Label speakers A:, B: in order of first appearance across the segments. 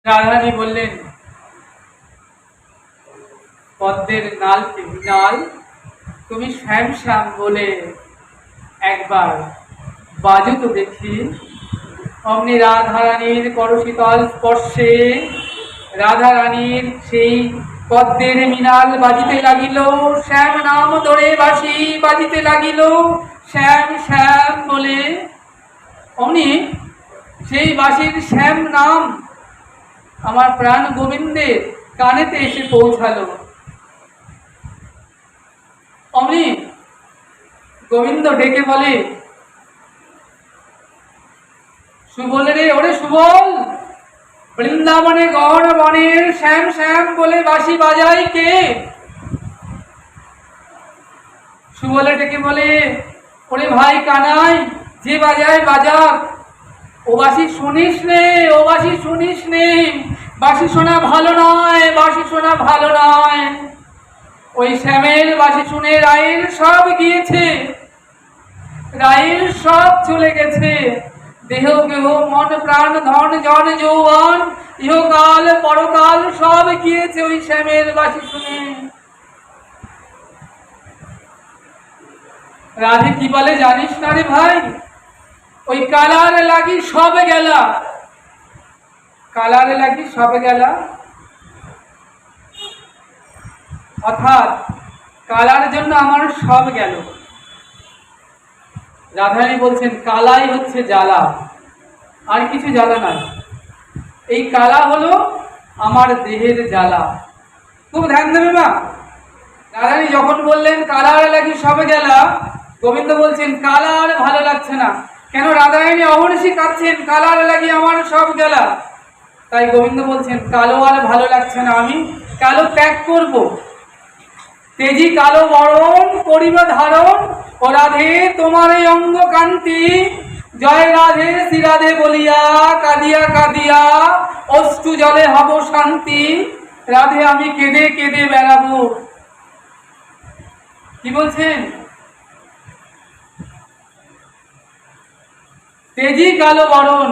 A: রাধারানী বললেন, পদ্মের নাল নাল তুমি শ্যাম শ্যাম বলে একবার বাজো তো দেখি। অমনি রাধারানীর করশীতল স্পর্শে রাধারানীর সেই পদ্মের মৃণাল বাজিতে লাগিল, শ্যাম নাম ধরে বাঁশি বাজিতে লাগিল, শ্যাম শ্যাম বলে। অমনি সেই বাঁশির শ্যাম নাম আমার প্রাণ গোবিন্দের কানেতে এসে পৌঁছালো। অমনি গোবিন্দ ডেকে বলে, সুবল রে, ওরে সুবল, বৃন্দাবনে গহন বনের শ্যাম শ্যাম বলে বাঁশি বাজায় কে? সুবলে ডেকে বলে, ওরে ভাই কানাই, যে বাজায় বাজাক, ও বাঁশি শুনিস নে, ও বাঁশি শুনিস নে, বাঁশি শোনা ভালো নয়, বাঁশি শোনা ভালো নয়। ওই শ্যামের বাঁশি শুনে রায়ের সব গিয়েছে, রায়ের সব চলে গেছে, দেহ কেহ মন প্রাণ ধন জন যৌবন ইহকাল পরকাল সব গিয়েছে ওই শ্যামের বাঁশি শুনে। রাধে কি বলে জানিস না রে ভাই? ওই কালার লাগি সব গেলা, কালার লাগি সব গেলা, অর্থাৎ কালার জন্য আমার সব গেল। রাধারানী বলছেন কালাই হচ্ছে জ্বালা, আর কিছু জ্বালা নাই। এই কালা হলো আমার দেহের জ্বালা। খুব ধ্যান দেবে মা। রাধারানী যখন বললেন কালার লাগি সবে গেলা, গোবিন্দ বলছেন কালার ভালো লাগছে না। কেন? রাধারানী অহর্ষি কাঁদছেন, কালার লাগি আমার সব গেলা। তাই গোবিন্দ বলছেন কালো আর ভালো লাগছে না, আমি কালো ত্যাগ করব। তেজি কালো বরণ করিব ধারণ, ও রাধে তোমার এই অঙ্গ কান্তি, জয় রাধে শ্রীরাধে বলিয়া কাঁদিয়া কাঁদিয়া অশ্রু জলে হব শান্তি। রাধে আমি কেঁদে কেঁদে বেড়াবো। কি বলছেন? তেজি কালো বরণ,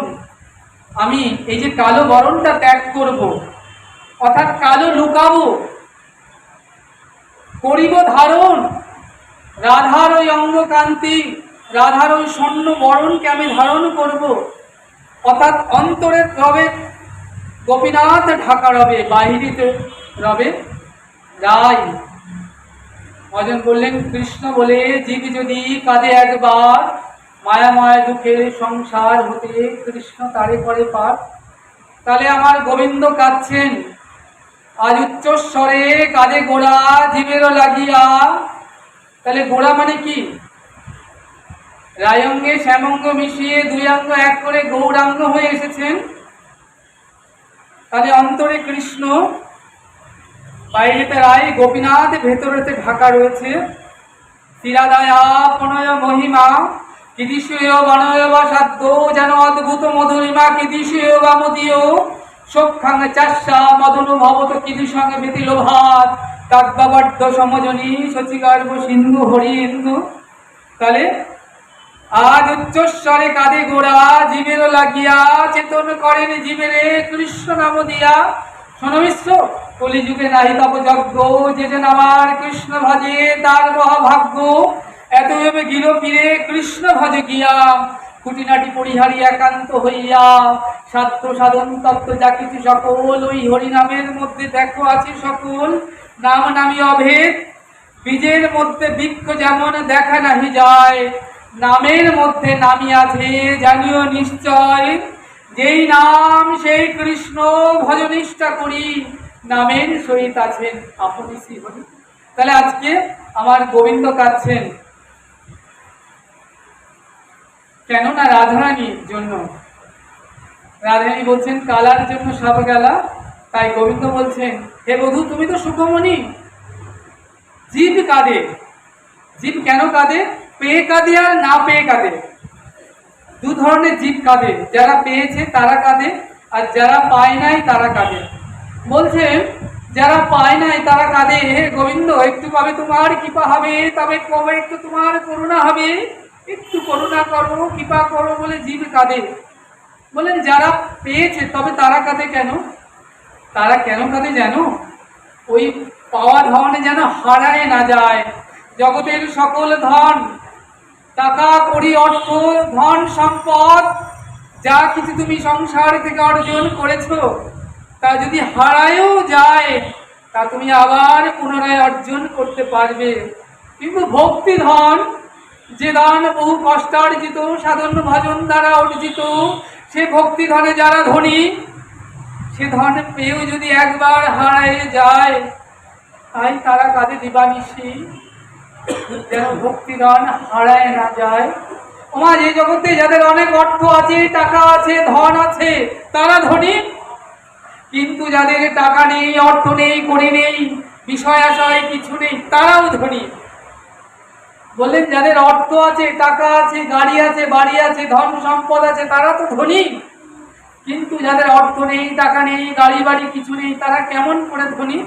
A: আমি এই যে কালো বরণটা ত্যাগ করব, অর্থাৎ কালো লুকাবো। করিব ধারণ, রাধার ওই অঙ্গ কান্তি, রাধার ওই স্বর্ণ বরণকে আমি ধারণ করব। অর্থাৎ অন্তরের রবে গোপীনাথ ঢাকা রবে, বাহিরিতে রবে রায়। ভজন বললেন কৃষ্ণ বলে জীব যদি কাঁদে একবার, মায়াময় দুঃখের সংসার হতে কৃষ্ণ তারে করে পার। তাহলে আমার গোবিন্দ কাঁদছেন, আজ উচ্চস্বরে কাঁদে গোড়া জীবেরও লাগিয়া। তাহলে গোড়া মানে কি? রায়ঙ্গে শ্যামঙ্গ মিশিয়ে দুই অঙ্গ এক করে গৌরাঙ্গ হয়ে এসেছেন। তাহলে অন্তরে কৃষ্ণ, বাইরেতে রায়, গোপীনাথ ভেতরেতে ঢাকা রয়েছে। শ্রীরাধায়া প্রণয় মহিমা, কিদিশীয় বনয় বা সাধ্য, যেন অদ্ভুত মধুরিমা, কিদিশীয় বা মদীয় সক্ষাং চাষা মদন ভবত কিদি সঙ্গে ভীতি লোভাত কাব্যাবদ্ধ সমজনী শচিগর্ভ সিন্ধু হরি ইন্দু। তাহলে আজ উচ্চস্বরে কাঁদে গোড়া জীবের লাগিয়া, চেতন করেন জীবেরে কৃষ্ণ নাম দিয়া। শোনো বিশ্ব, কলিযুগে নাহি তপ যজ্ঞ, যে যেন আমার কৃষ্ণ ভজে তার মহাভাগ্য। এত ভেবে গিল ফিরে কৃষ্ণ ভজ গিয়া, খুঁটিনাটি পরিহারি একান্ত হইয়া, সাধ্য সাধন তত্ত্ব যা কিছু সকল ওই হরিনামের মধ্যে দেখো আছে সকল। নাম নামি অভেদ, বীজের মধ্যে বৃক্ষ যেমন দেখা নাহি যায়, নামের মধ্যে নামি আছে জানিও নিশ্চয়। যেই নাম সেই কৃষ্ণ ভজনিষ্ঠা করি, নামের সহিত আছেন আপনি শ্রী হরি। তাহলে আজকে আমার গোবিন্দ কাঁদছেন কেন? না রাধারানীর জন্য। রাধারানী বলছেন কালার জন্য সব গেলা। তাই গোবিন্দ বলছেন হে বধূ, তুমি তো সুখমণি। জীব কাঁদে। জীব কেন কাঁদে? পেয়ে কাঁদে আর না পেয়ে কাঁদে। দু ধরনের জীব কাঁদে, যারা পেয়েছে তারা কাঁদে, আর যারা পায় নাই তারা কাঁদে। বলছেন যারা পায় নাই তারা কাঁদে, হে গোবিন্দ একটু পাবে তোমার কৃপা হবে, তবে কবে একটু তোমার করুণা হবে, একটু করুণা করো, কৃপা করো বলে জীব কাঁদে। বলেন যারা পেয়েছে তবে তারা কাঁদে কেন? তারা কেন কাঁদে জানো? ওই পাওয়া ধন যেন হারায় না যায়। জগতের সকল ধন, টাকা কড়ি, অর্থ, ধন সম্পদ, যা কিছু তুমি সংসার থেকে অর্জন করেছো, তা যদি হারায়ও যায়, তা তুমি আবার পুনরায় অর্জন করতে পারবে। কিন্তু ভক্তি ধন, যে দান বহু কষ্টার্জিত, সাধন ভজন দ্বারা অর্জিত, সে ভক্তি ধনে যারা ধনী, সে ধন পেয়েও যদি একবার হারায় যায়, তাই তারা কাঁদে দিবানিশি, যেন ভক্তি ধন হারায় না যায়। ওমা, যে জগতে যাদের অনেক অর্থ আছে, টাকা আছে, ধন আছে, তারা ধনী। কিন্তু যাদের টাকা নেই, অর্থ নেই, কড়ি নেই, বিষয় আশয় কিছু নেই, তারাও ধনী। বললেন যাদের অর্থ আছে, টাকা আছে, গাড়ি আছে, বাড়ি আছে, ধন সম্পদ আছে, তারা তো ধনী। কিন্তু যাদের অর্থ নেই, টাকা নেই, গাড়ি বাড়ি কিছু নেই, তারা কেমন করে ধনী?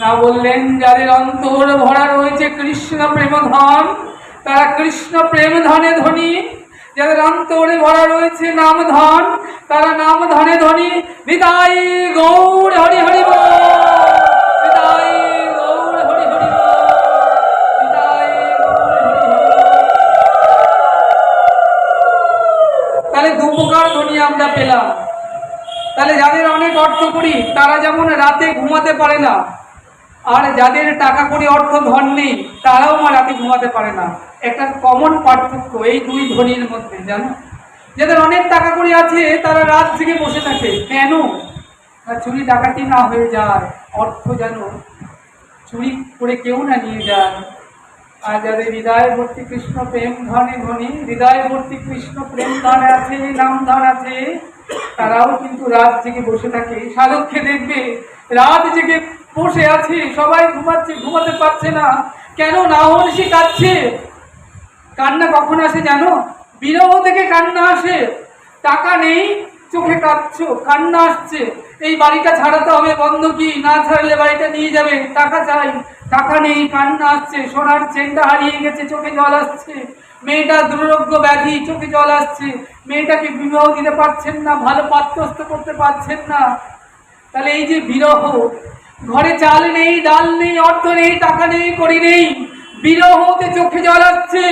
A: না, বললেন যাদের অন্তর ভরা রয়েছে কৃষ্ণ প্রেম ধন, তারা কৃষ্ণ প্রেম ধনে ধনী। যাদের অন্তরে ভরা রয়েছে নাম ধন, তারা নাম ধনে ধনী। নিতাই গৌর হরি হরি বল, নিতাই গৌর হরি হরি বল, নিতাই গৌর হরি হরি বল। তাহলে দু প্রকার ধনী আমরা পেলাম। তাহলে যাদের অনেক অর্থ করি, তারা যেমন রাতে ঘুমাতে পারে না, আর যাদের টাকা কড়ি, অর্থ, ধন নেই, তারাও রাতে ঘুমাতে পারে না। একটা কমন পার্থক্য এই দুই ধনীর মধ্যে, জানো? যাদের অনেক টাকা কড়ি আছে, তারা রাত জেগে বসে থাকে। কেন? চুরি ডাকাতি না হয়ে যায়, অর্থ যেন চুরি করে কেউ না নিয়ে যায়। আর যাদের হৃদয় ভর্তি কৃষ্ণ প্রেম ধনে ধনী, হৃদয় ভর্তি কৃষ্ণ প্রেম ধনে আছে, নাম ধন আছে, তারাও কিন্তু রাত জেগে বসে থাকে। সাধককে দেখবে রাত জেগে বসে আছে, সবাই ঘুমাচ্ছে, ঘুমাতে পারছে না। কেন? না হলে সে কাঁদছে। কান্না কখন আসে জানো? বিরহ থেকে কান্না আসে। টাকা নেই, চোখে কাঁদছো, কান্না আসছে। এই বাড়িটা ছাড়াতে হবে, বন্ধকি, না ছাড়লে বাড়িটা নিয়ে যাবে, টাকা চাই। টাকা নেই, কান্না আসছে। সোনার চেনটা হারিয়ে গেছে, চোখে জল আসছে। মেয়েটা দুরারোগ্য ব্যাধি, চোখে জল আসছে। মেয়েটাকে বিবাহ দিতে পারছেন না, ভালো পাত্রস্থ করতে পারছেন না। তাহলে এই যে বিরহ, ঘরে চাল নেই, ডাল নেই, অর্থ নেই, টাকা নেই, কড়ি নেই, বিরহতে চোখে জল আসছে।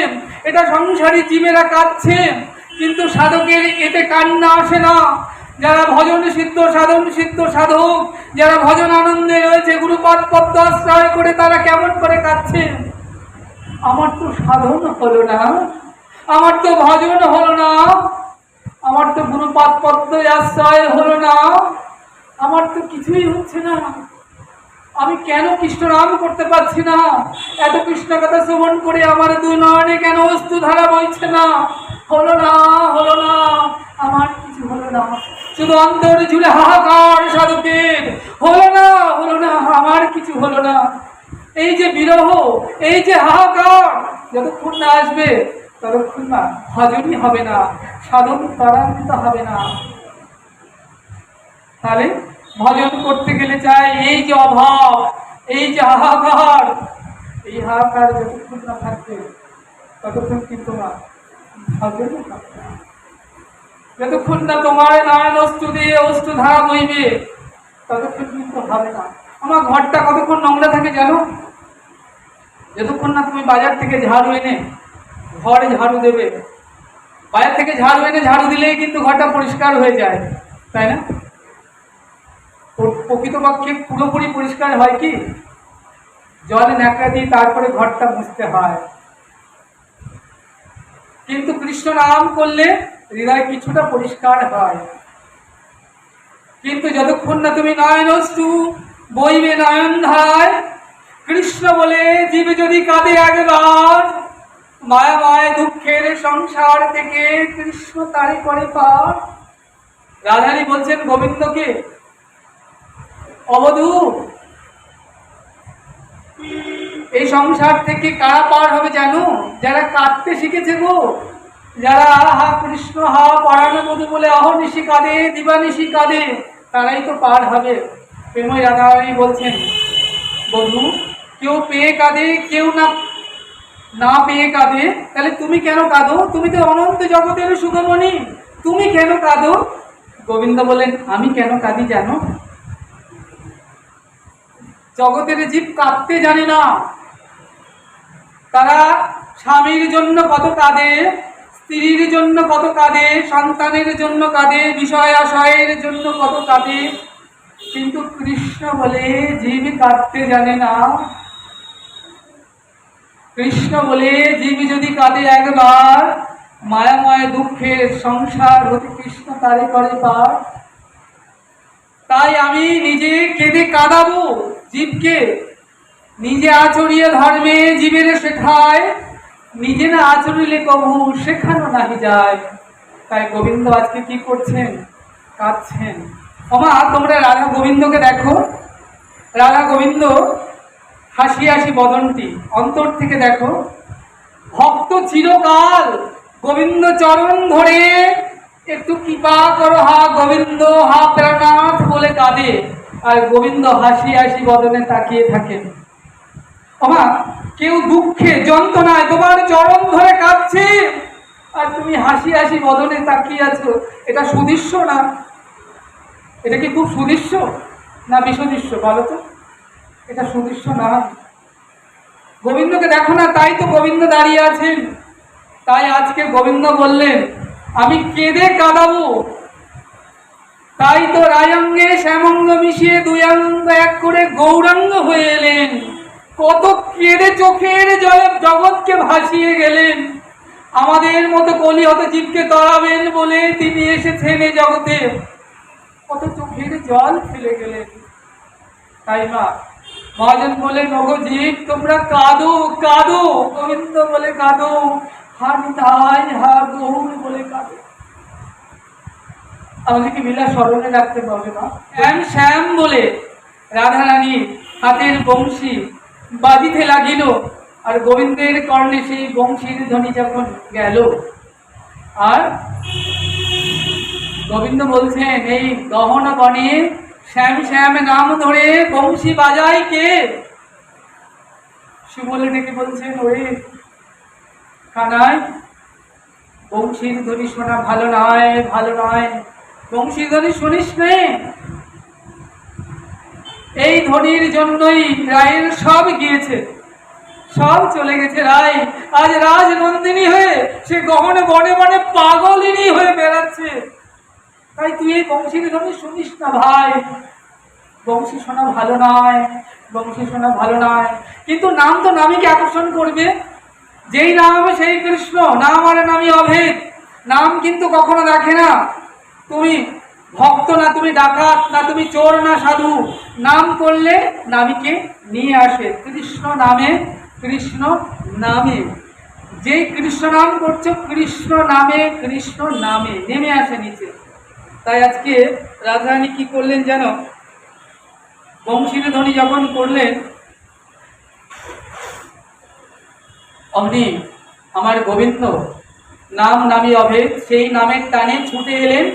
A: এটা সংসারী জীবেরা কাঁদছে, কিন্তু সাধকের এতে কান্না আসে না। যারা ভজন সিদ্ধ, সাধন সিদ্ধ সাধক, যারা ভজন আনন্দে রয়েছে, গুরুপাদ পদ্ম আশ্রয় করে, তারা কেমন করে কাঁদছে? আমার তো সাধন হলো না, আমার তো ভজন হলো না, আমার তো গুরুপাদ পদ্ম আশ্রয় হলো না, আমার তো কিছুই হচ্ছে না। আমি কেন কৃষ্ণ নাম করতে পারছি না? এত কৃষ্ণ কথা শ্রবণ করে আমার দু নয়নে কেন অশ্রু ধারা বইছে না? হলো না, হলো না, আমার কিছু হলো না। শুধু অন্তর জুড়ে হাহাকার সাধকের, হলো না, হলো না, আমার কিছু হলো না। এই যে বিরহ, এই যে হাহাকার, যতক্ষণ না আসবে ততক্ষণ না ভজনই হবে না, সাধন ত্বরান্বিত হবে না। তাহলে ভজন করতে গেলে চাই এই যে অভাব, এই যে হাহাকার, এই হাহাকার যতক্ষণ না থাকবে ততক্ষণ কিন্তু না ভজনই হবে না। যতক্ষণ না তোমার নয়ন অশ্রু দিয়ে অশ্রু ধারা বইবে, ততক্ষণ কিন্তু হবে না। আমার ঘরটা কতক্ষণ নোংরা থাকে জানো? যতক্ষণ না তুমি বাজার থেকে ঝাড়ু এনে ঘরে ঝাড়ু দেবে। বাজার থেকে ঝাড়ু এনে ঝাড়ু দিলেই কিন্তু ঘরটা পরিষ্কার হয়ে যায়, তাই না? প্রকৃতপক্ষে পুরোপুরি পরিষ্কার হয় কি? জলে ন্যাকড়া দিয়ে তারপরে ঘরটা মুছতে হয়। কিন্তু কৃষ্ণ নাম করলে হৃদয় কিছুটা পরিষ্কার হয়। কিন্তু যতক্ষণ না তুমি নয়ন অশ্রু বইবে নয়ন ধারায়, কৃষ্ণ বলে জীব যদি কাঁদে একবার, মায়াময় দুঃখের সংসার থেকে কৃষ্ণ তারে করে পার। রাধারানী বলছেন গোবিন্দকে, অবধূ, এই সংসার থেকে কারা পার হবে জানো? যারা কাঁদতে শিখেছে গো, যারা হা কৃষ্ণ হা পরাণ বধূ বলে অহর্নিশি কাঁদে, দিবানিশি কাঁদে, তারাই তো পার হবে। প্রেময় রাধারানী বলছেন, বধূ, কেউ পেয়ে কাঁদে, কেউ না পেয়ে কাঁদে। তাহলে তুমি কেন কাঁদো? তুমি তো অনন্ত জগতের সুখমণি, তুমি কেন কাঁদো? গোবিন্দ বলেন, আমি কেন কাঁদি জানো? জগতের জীব কাঁদতে জানে না। তারা স্বামীর জন্য কত কাঁদে, স্ত্রীর জন্য কত কাঁদে, সন্তানের জন্য কাঁদে, বিষয় আশয়ের জন্য কত কাঁদে, কিন্তু কৃষ্ণ বলে জীব কাঁদতে জানে না। কৃষ্ণ বলে জীব যদি কাঁদে একবার, মায়াময় দুঃখের সংসার হতে কৃষ্ণ তারে করে পার। তাই আমি নিজে কেঁদে কাঁদাবো জীবকে, নিজে আচরিয়ে ধর্মে জীবের শেখায়, নিজে না আচরিলে কবু শেখানো নাহি যায়। তাই গোবিন্দ আজকে কি করছেন? কাঁদছেন। ওমা, তোমরা রাধা গোবিন্দকে দেখো, রাধা গোবিন্দ হাসি হাসি বদনটি অন্তর থেকে দেখো। ভক্ত চিরকাল গোবিন্দ চরণ ধরে একটু কৃপা করো হা গোবিন্দ, হা প্রাণনাথ বলে কাঁদে, আর গোবিন্দ হাসি হাসি বদনে তাকিয়ে থাকেন। ওমা, কেউ দুঃখে যন্ত্রণায় তোমার চরণ ধরে কাঁদছে, আর তুমি হাসি হাসি বদনে তাকিয়ে আছো। এটা সুদৃশ্য না? এটা কি খুব সুদৃশ্য না বিষদৃশ্য বলো তো? এটা সুদৃশ্য না। গোবিন্দকে দেখো না, তাই তো গোবিন্দ দাঁড়িয়ে আছেন। তাই আজকে গোবিন্দ বললেন আমি কেঁদে কাঁদাবো। তাই তো রায়াঙ্গে শ্যামঙ্গ মিশিয়ে দুই অঙ্গ এক করে গৌরাঙ্গ হয়ে এলেন। কত কেঁদে চোখের জলে জগৎকে ভাসিয়ে গেলেন। আমাদের মতো কলিহত জীবকে তরাবেন বলে তিনি এসেছেন এই জগতে, কত চোখের জল ফেলে গেলেন। তাই মা মহাজন বলেন, ওগো জীব তোমরা কাঁদো কাঁদো, গোবিন্দ বলে কাঁদো, হা নিতাই হা গৌর বলে কাঁদো। আমাদেরকে মিলা স্মরণে রাখতে পারবে না। শ্যাম শ্যাম বলে রাধারানী হাতের বংশী বাজিতে লাগিল, আর গোবিন্দের কর্ণে সেই বংশীর ধ্বনি যখন গেল, আর গোবিন্দ বলছেন এই গহন বনে শ্যাম শ্যাম নাম ধরে বংশী বাজায় কে? সুবলে ডেকে বলছেন, ওরে কানাই, বংশীর ধ্বনি শোনা ভালো নয়, ভালো নয়, বংশীর ধ্বনি শুনিস নে। এই ধ্বনির জন্যই রায়ের সব গিয়েছে, সব চলে গেছে রায়। আজ রাজনন্দিনী হয়ে সে গহনে বনে বনে পাগলিনী হয়ে বেড়াচ্ছে। তাই তুই এই বংশীর ধ্বনি শুনিস না ভাই, বংশী শোনা ভালো নয়, বংশী শোনা ভালো নয়। কিন্তু নাম তো নামীকে আকর্ষণ করবে, যেই নাম সেই কৃষ্ণ, নাম আর নামই অভেদ। নাম কিন্তু কখনো দেখে না তুমি ভক্ত না তুমি ডাকাত না তুমি চোর না সাধু, নাম করলে নামীকে নিয়ে আসে কৃষ্ণ নামে, কৃষ্ণ নামে। যেই কৃষ্ণ নাম করছো কৃষ্ণ নামে, কৃষ্ণ নামে নেমে আসে নিচে। তাই আজকে রাধারানী কি করলেন জানো? বংশীর ধ্বনি যখন করলেন, অমনি আমার গোবিন্দ নাম নামী অভেদ, সেই নামের টানে ছুটে এলেন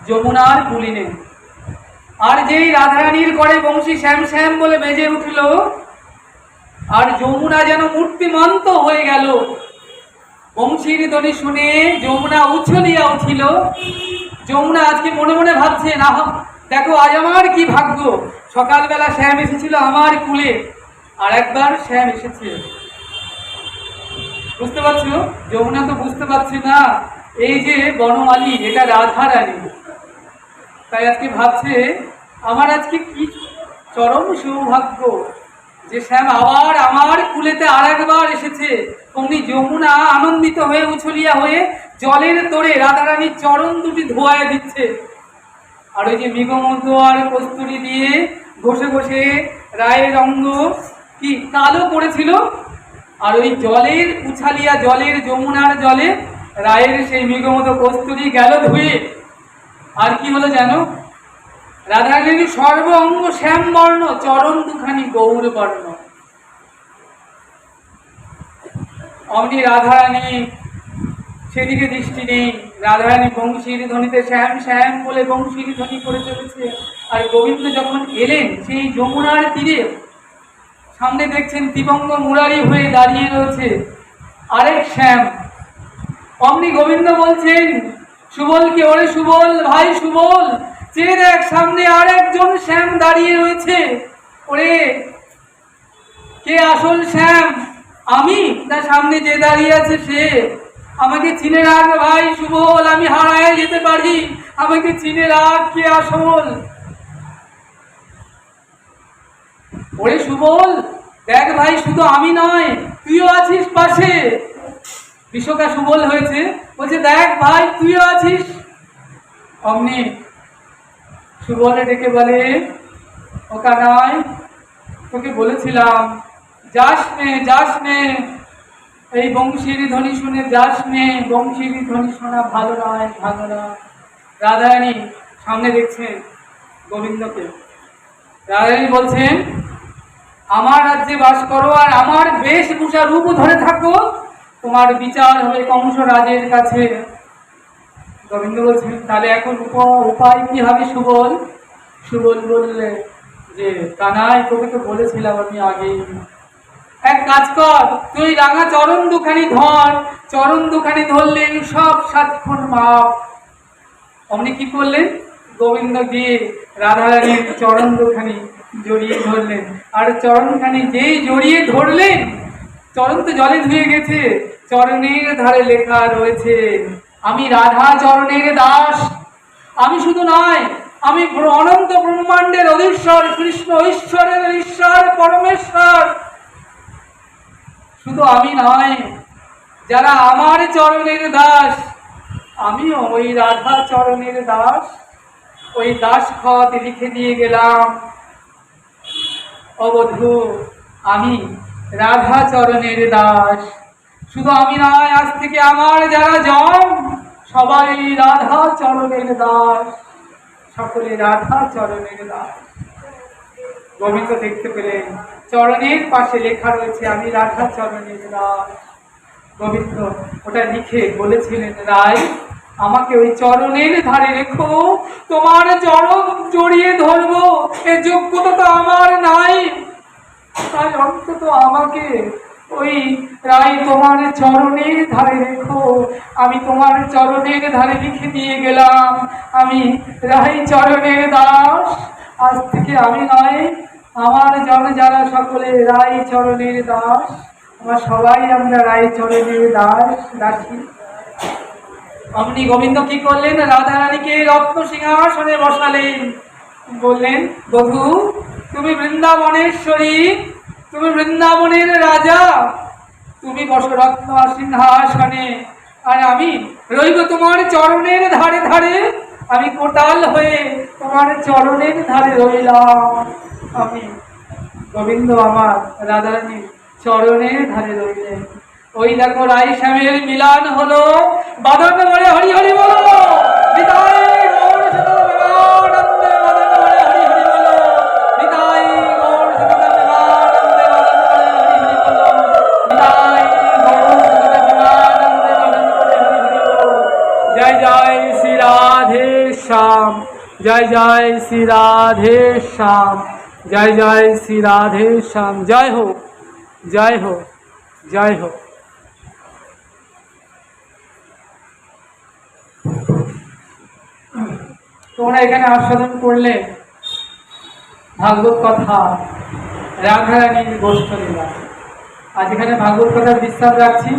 A: যমুনার কুলিনে। আর যেই রাধারানীর করে বংশী শ্যাম শ্যাম বলে বেজে উঠল, আর যমুনা যেন মূর্তিমন্ত হয়ে গেল। বংশীর ধ্বনি শুনে যমুনা উছলিয়া উঠিল। যমুনা আজকে মনে মনে ভাবছে, না দেখো আজ আমার কি ভাগ্য, সকালবেলা শ্যাম এসেছিল আমার কুলে, আর একবার শ্যাম এসেছে। বুঝতে পারছো? যমুনা তো বুঝতে পারছে না এই যে বনমালী এটা রাধারানী। তাই আজকে ভাবছে আমার আজকে কি চরম সৌভাগ্য যে শ্যাম আবার আমার কুলেতে আর একবার এসেছে। অমনি যমুনা আনন্দিত হয়ে উছলিয়া হয়ে জলের তোড়ে রাধারানীর চরণ দুটি ধোয়ায় দিচ্ছে। আর ওই যে মৃগমধু আর কস্তুরী দিয়ে ঘষে ঘষে রায়ের অঙ্গ কি কালো করেছিল, আর ওই জলের উছালিয়া জলের যমুনার জলে রায়ের সেই মৃগমধু কস্তুরী গেল ধুয়ে। আর কি হলো জানো? রাধারানীর সর্ব অঙ্গ শ্যাম বর্ণ, চরণ দুখানি গৌর বর্ণ। অমনি রাধারানী সেদিকে দৃষ্টি নেই, রাধারানী বংশীর ধ্বনিতে শ্যাম শ্যাম বলে বংশীর ধ্বনি করে চলেছে। আর গোবিন্দ যখন এলেন সেই যমুনার তীরে, সামনে দেখছেন দিবঙ্গ মুরারি হয়ে দাঁড়িয়ে রয়েছে আরেক শ্যাম। অমনি গোবিন্দ বলছেন সুবলকে, ওরে সুবল ভাই সুবল, চেয়ে দেখ সামনে আর একজন শ্যাম দাঁড়িয়ে রয়েছে। ওরে কে আসল শ্যাম, আমি না সামনে যে দাঁড়িয়ে আছে সে? আমাকে চিনে রাখ ভাই সুবল, আমি হারায় যেতে পারি, আমাকে চিনে রাখ কে আসল। ওরে সুবল, দেখ ভাই শুধু আমি নয়, তুইও আছিস পাশে। বিশ্বকা সুবল হয়েছে, বলছে দেখ ভাই তুইও আছিস। অমনি সুবলে ডেকে বলে, ও কানাই, তোকে বলেছিলাম যাস নে, এই বংশীর ধ্বনি শুনে যাস নে, বংশীর ধ্বনি শোনা ভালো নয়, ভালো নয়। রাধারানী সামনে দেখছেন গোবিন্দকে। রাধারানী বলছেন, আমার রাজ্যে বাস করো আর আমার বেশভূষা রূপ ধরে থাকো, তোমার বিচার হবে কংস রাজের কাছে। গোবিন্দ বলছেন, তাহলে এখন উপায় কি হবে সুবল? সুবল বললে যে কানাই, তোকে তো বলেছিলাম আমি আগেই, এক কাজ কর, তুই রাঙা চরণ দুখানি ধর। চরণ দুখানি ধরলেন সব সাতক্ষণ মাপ। অমনি কি করলেন? গোবিন্দ গিয়ে রাধারানীর চরণ দুখানি জড়িয়ে ধরলেন। আর চরণখানি যেই জড়িয়ে ধরলেন, চরণ তো জলে ধুয়ে গেছে, চরণের ধারে লেখা রয়েছে, আমি রাধা চরণের দাস। আমি শুধু নয়, আমি অনন্ত ব্রহ্মাণ্ডের অধীশ্বর, কৃষ্ণ ঈশ্বরের ঈশ্বর, পরমেশ্বর। শুধু আমি নয়, যারা আমার চরণের দাস, আমিও ওই রাধা চরণের দাস। ওই দাস খত লিখে দিয়ে গেলাম, অবধূ আমি রাধা চরণের দাস। শুধু আমি নয়, আজ থেকে আমার যারা জন সবাই রাধা চরণের দাস, সকলে রাধা চরণের দাস। গোবিন্দ দেখতে পেলেন চরণের পাশে লেখা রয়েছে, আমি রাধা চরণের দাস। গোবিন্দ ওটা লিখে বলেছিলেন, রায় আমাকে ওই চরণের ধারে রেখো, তোমার চরণ জড়িয়ে ধরবো, এ যোগ্যতা তো আমার নাই, তাই অন্তত আমাকে ওই রায় তোমার চরণের ধারে রেখো। আমি তোমার চরণের ধারে লিখে দিয়ে গেলাম, আমি রায় চরণের দাস। আজ থেকে আমি নয়, আমার জন যারা সকলে রায় চরণের দাস, আমরা সবাই আমরা রায় চরণের দাস দাসী। অমনি গোবিন্দ কি করলেন? রাধারানীকে রত্ন সিংহাসনে বসালেন, বললেন, বধূ তুমি বৃন্দাবনেশ্বরী, তুমি বৃন্দাবনের রাজা, তুমি বসো রত্ন সিংহাসনে, আর আমি রইব তোমার চরণের ধারে ধারে। আমি কোটাল হয়ে তোমার চরণের ধারে রইলাম। আমি গোবিন্দ আমার রাধারানীর চরণের ধারে রইলেন। ওই দেখো রাই শ্যামের মিলান হলো, বাদন বলে হরি হরি বলো, নিতাই গৌর সদানন্দে বাদন বলে হরি হরি বলো, নিতাই গৌর সদানন্দে বাদন বলে হরি হরি বলো, নিতাই গৌর সদানন্দে বাদন বলে হরি হরি বলো। জয় জয় শ্রী রাধে শ্যাম, জয় জয় শ্রী রাধে শ্যাম, জয় জয় শ্রী রাধে শ্যাম। জয় हो, জয় हो, জয় हो। তোমরা এখানে আস্বাদন করলে ভাগবত কথা, রাধারানীর গোষ্ঠ লীলা। আজ এখানে ভাগবত কথার বিশ্রাম রাখছি।